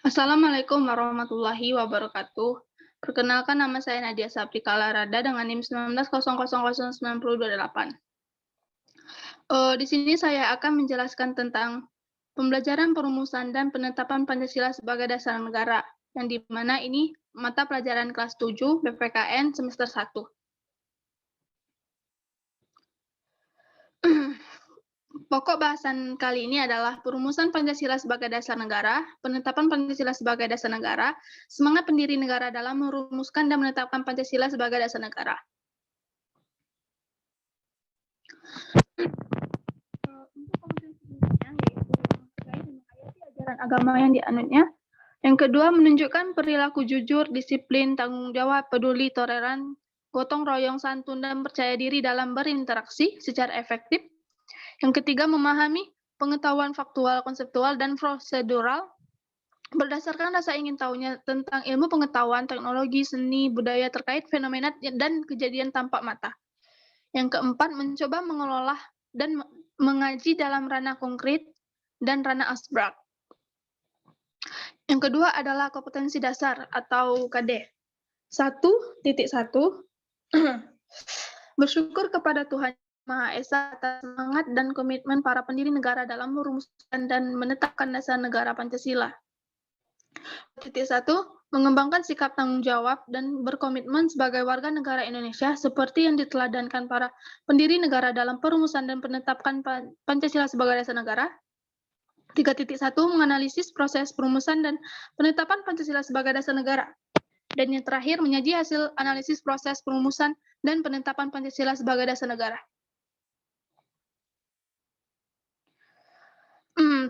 Assalamualaikum warahmatullahi wabarakatuh. Perkenalkan nama saya Nadia Saprika Larada dengan NIM 19000928. Di sini saya akan menjelaskan tentang pembelajaran perumusan dan penetapan Pancasila sebagai dasar negara, yang di mana ini mata pelajaran kelas 7 BPKN semester 1. Pokok bahasan kali ini adalah perumusan Pancasila sebagai dasar negara, penetapan Pancasila sebagai dasar negara, semangat pendiri negara dalam merumuskan dan menetapkan Pancasila sebagai dasar negara. Untuk kompetensi intinya yaitu terkait dengan ajaran agama yang dianutnya. Yang kedua, menunjukkan perilaku jujur, disiplin, tanggung jawab, peduli, toleran, gotong royong, santun, dan percaya diri dalam berinteraksi secara efektif. Yang ketiga, memahami pengetahuan faktual, konseptual, dan prosedural berdasarkan rasa ingin tahunya tentang ilmu pengetahuan, teknologi, seni, budaya terkait fenomena dan kejadian tampak mata. Yang keempat, mencoba mengelola dan mengaji dalam ranah konkret dan ranah abstrak. Yang kedua adalah kompetensi dasar atau KD. 1.1 Bersyukur kepada Tuhan Maha Esa atas semangat dan komitmen para pendiri negara dalam merumuskan dan menetapkan dasar negara Pancasila. 1. Mengembangkan sikap tanggung jawab dan berkomitmen sebagai warga negara Indonesia seperti yang diteladankan para pendiri negara dalam perumusan dan penetapan Pancasila sebagai dasar negara. 3.1 Menganalisis proses perumusan dan penetapan Pancasila sebagai dasar negara. Dan yang terakhir, menyaji hasil analisis proses perumusan dan penetapan Pancasila sebagai dasar negara.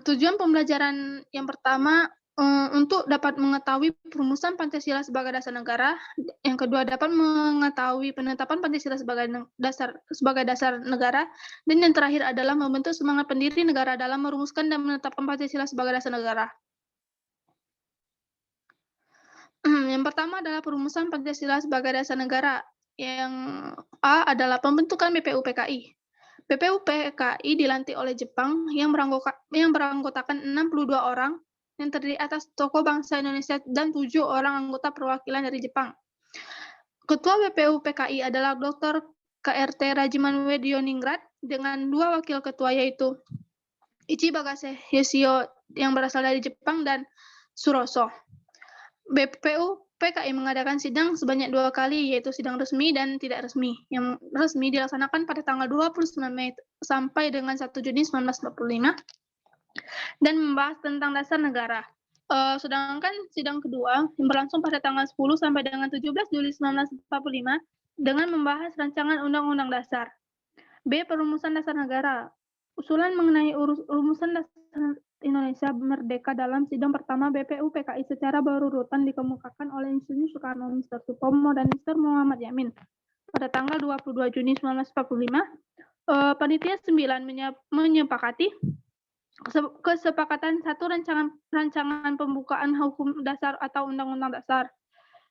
Tujuan pembelajaran yang pertama, untuk dapat mengetahui perumusan Pancasila sebagai dasar negara. Yang kedua, dapat mengetahui penetapan Pancasila sebagai dasar negara. Dan yang terakhir adalah membentuk semangat pendiri negara dalam merumuskan dan menetapkan Pancasila sebagai dasar negara. Yang pertama adalah perumusan Pancasila sebagai dasar negara. Yang A adalah pembentukan BPUPKI. BPUPKI dilantik oleh Jepang yang beranggotakan 62 orang yang terdiri atas tokoh bangsa Indonesia dan 7 orang anggota perwakilan dari Jepang. Ketua BPUPKI adalah Dr. KRT Rajiman Wedioningrat dengan 2 wakil ketua yaitu Ichi Bagase Yoshio yang berasal dari Jepang dan Suroso. BPUPKI mengadakan sidang sebanyak 2 kali, yaitu sidang resmi dan tidak resmi. Yang resmi dilaksanakan pada tanggal 29 Mei sampai dengan 1 Juni 1945 dan membahas tentang dasar negara. Sedangkan sidang kedua yang berlangsung pada tanggal 10 sampai dengan 17 Juli 1945 dengan membahas rancangan Undang-Undang Dasar. B. Perumusan dasar negara. Usulan mengenai rumusan dasar Indonesia merdeka dalam sidang pertama BPUPKI secara berurutan dikemukakan oleh Insinyur Soekarno, Mr. Sutomo, dan Mr. Muhammad Yamin pada tanggal 22 Juni 1945. Panitia 9 menyepakati kesepakatan satu rancangan pembukaan hukum dasar atau undang-undang dasar.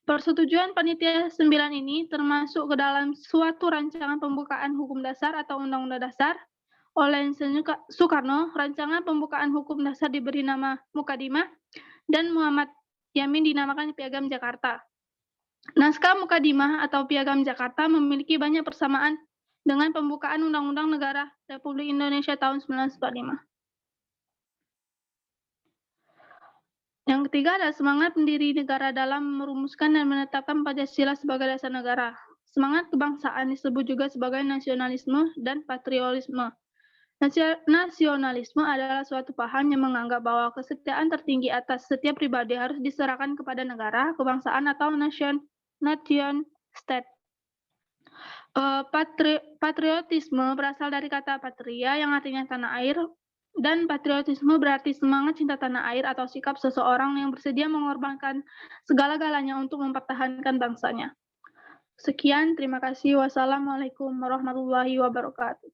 Persetujuan panitia 9 ini termasuk ke dalam suatu rancangan pembukaan hukum dasar atau undang-undang dasar oleh Insinyur Soekarno. Rancangan pembukaan hukum dasar diberi nama Mukadimah dan Muhammad Yamin dinamakan Piagam Jakarta. Naskah Mukadimah atau Piagam Jakarta memiliki banyak persamaan dengan pembukaan Undang-Undang Negara Republik Indonesia tahun 1945. Yang ketiga adalah semangat pendiri negara dalam merumuskan dan menetapkan Pancasila sebagai dasar negara. Semangat kebangsaan disebut juga sebagai nasionalisme dan patriotisme. Nasionalisme adalah suatu paham yang menganggap bahwa kesetiaan tertinggi atas setiap pribadi harus diserahkan kepada negara, kebangsaan, atau nation state. Patriotisme berasal dari kata patria yang artinya tanah air, dan patriotisme berarti semangat cinta tanah air atau sikap seseorang yang bersedia mengorbankan segala-galanya untuk mempertahankan bangsanya. Sekian, terima kasih. Wassalamualaikum warahmatullahi wabarakatuh.